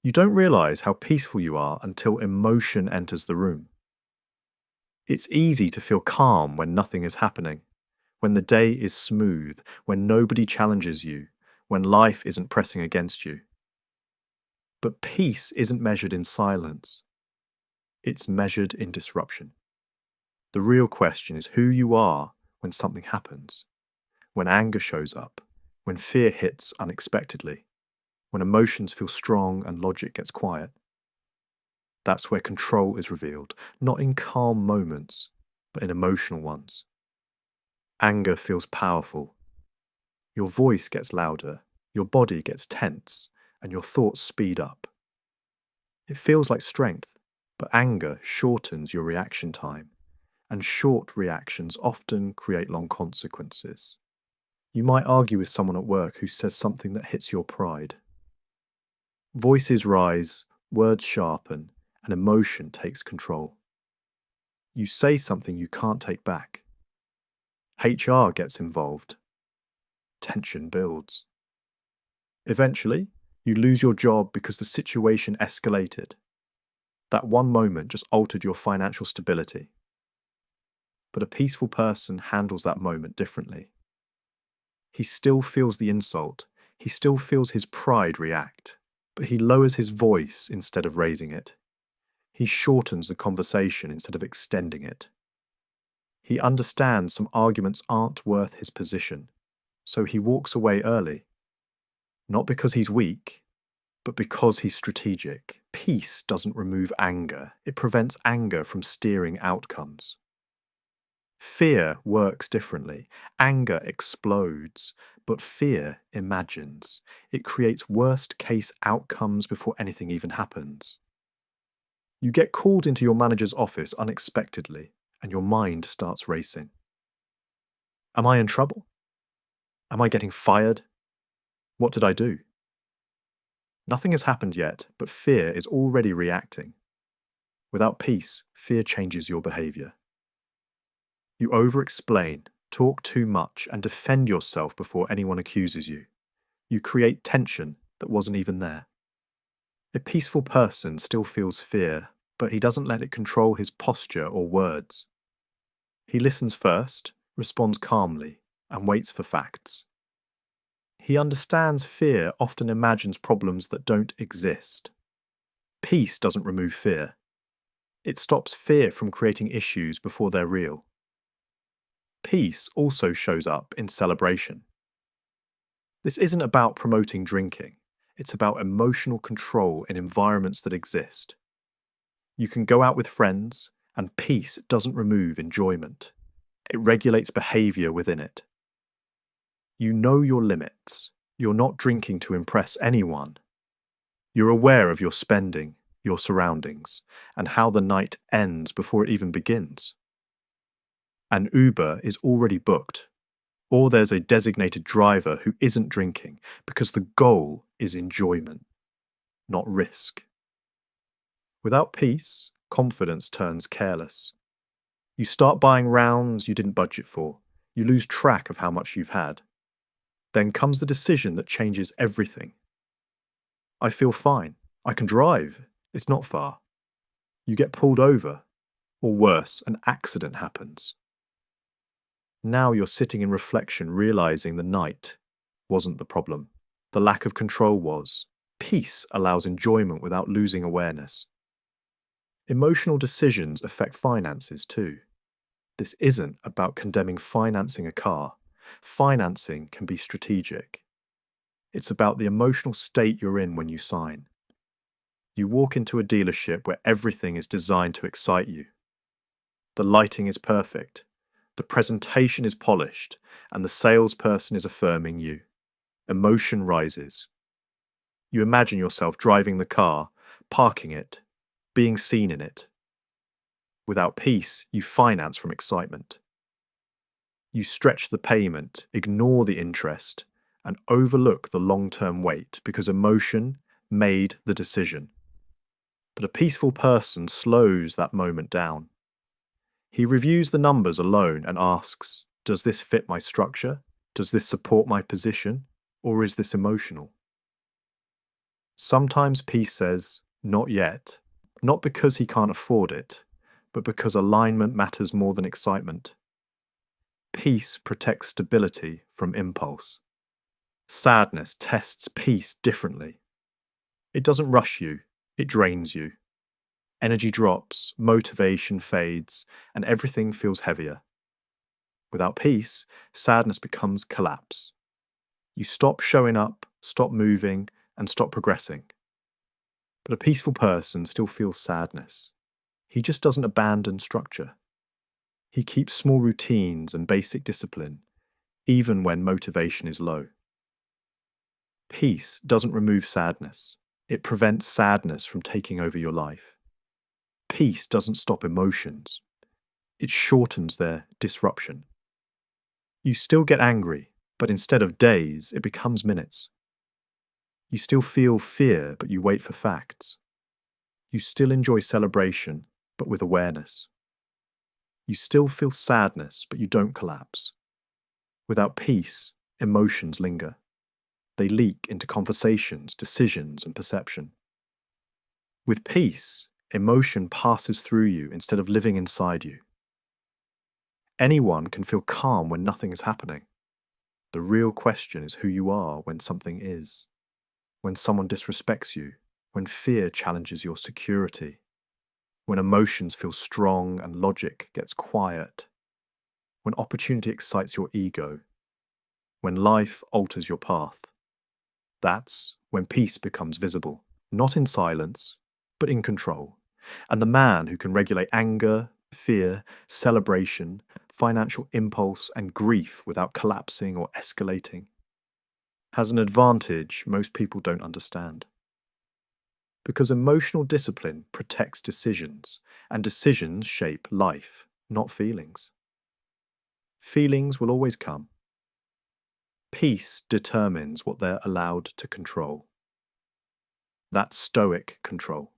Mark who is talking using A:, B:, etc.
A: You don't realize how peaceful you are until emotion enters the room. It's easy to feel calm when nothing is happening, when the day is smooth, when nobody challenges you, when life isn't pressing against you. But peace isn't measured in silence. It's measured in disruption. The real question is who you are when something happens, when anger shows up, when fear hits unexpectedly, when emotions feel strong and logic gets quiet. That's where control is revealed, not in calm moments, but in emotional ones. Anger feels powerful. Your voice gets louder, your body gets tense, and your thoughts speed up. It feels like strength, but anger shortens your reaction time, and short reactions often create long consequences. You might argue with someone at work who says something that hits your pride. Voices rise, words sharpen, and emotion takes control. You say something you can't take back. HR gets involved. Tension builds. Eventually, you lose your job because the situation escalated. That one moment just altered your financial stability. But a peaceful person handles that moment differently. He still feels the insult. He still feels his pride react, but he lowers his voice instead of raising it. He shortens the conversation instead of extending it. He understands some arguments aren't worth his position, so he walks away early. Not because he's weak, but because he's strategic. Peace doesn't remove anger, it prevents anger from steering outcomes. Fear works differently. Anger explodes, but fear imagines. It creates worst-case outcomes before anything even happens. You get called into your manager's office unexpectedly, and your mind starts racing. Am I in trouble? Am I getting fired? What did I do? Nothing has happened yet, but fear is already reacting. Without peace, fear changes your behavior. You over-explain, talk too much, and defend yourself before anyone accuses you. You create tension that wasn't even there. A peaceful person still feels fear, but he doesn't let it control his posture or words. He listens first, responds calmly, and waits for facts. He understands fear often imagines problems that don't exist. Peace doesn't remove fear. It stops fear from creating issues before they're real. Peace also shows up in celebration. This isn't about promoting drinking. It's about emotional control in environments that exist. You can go out with friends, and peace doesn't remove enjoyment. It regulates behavior within it. You know your limits. You're not drinking to impress anyone. You're aware of your spending, your surroundings, and how the night ends before it even begins. An Uber is already booked, or there's a designated driver who isn't drinking because the goal is enjoyment, not risk. Without peace, confidence turns careless. You start buying rounds you didn't budget for. You lose track of how much you've had. Then comes the decision that changes everything. I feel fine. I can drive. It's not far. You get pulled over. Or worse, an accident happens. Now you're sitting in reflection, realizing the night wasn't the problem. The lack of control was. Peace allows enjoyment without losing awareness. Emotional decisions affect finances too. This isn't about condemning financing a car. Financing can be strategic. It's about the emotional state you're in when you sign. You walk into a dealership where everything is designed to excite you. The lighting is perfect, the presentation is polished, and the salesperson is affirming you. Emotion rises. You imagine yourself driving the car, parking it, being seen in it. Without peace, you finance from excitement. You stretch the payment, ignore the interest, and overlook the long-term wait because emotion made the decision. But a peaceful person slows that moment down. He reviews the numbers alone and asks, does this fit my structure? Does this support my position? Or is this emotional? Sometimes peace says, not yet, not because he can't afford it, but because alignment matters more than excitement. Peace protects stability from impulse. Sadness tests peace differently. It doesn't rush you, it drains you. Energy drops, motivation fades, and everything feels heavier. Without peace, sadness becomes collapse. You stop showing up, stop moving, and stop progressing. But a peaceful person still feels sadness. He just doesn't abandon structure. He keeps small routines and basic discipline, even when motivation is low. Peace doesn't remove sadness. It prevents sadness from taking over your life. Peace doesn't stop emotions. It shortens their disruption. You still get angry, but instead of days, it becomes minutes. You still feel fear, but you wait for facts. You still enjoy celebration, but with awareness. You still feel sadness, but you don't collapse. Without peace, emotions linger. They leak into conversations, decisions, and perception. With peace, emotion passes through you instead of living inside you. Anyone can feel calm when nothing is happening. The real question is who you are when something is. When someone disrespects you, when fear challenges your security, when emotions feel strong and logic gets quiet, when opportunity excites your ego, when life alters your path. That's when peace becomes visible, not in silence, but in control. And the man who can regulate anger, fear, celebration, financial impulse, and grief without collapsing or escalating has an advantage most people don't understand. Because emotional discipline protects decisions, and decisions shape life, not feelings. Feelings will always come. Peace determines what they're allowed to control. That's stoic control.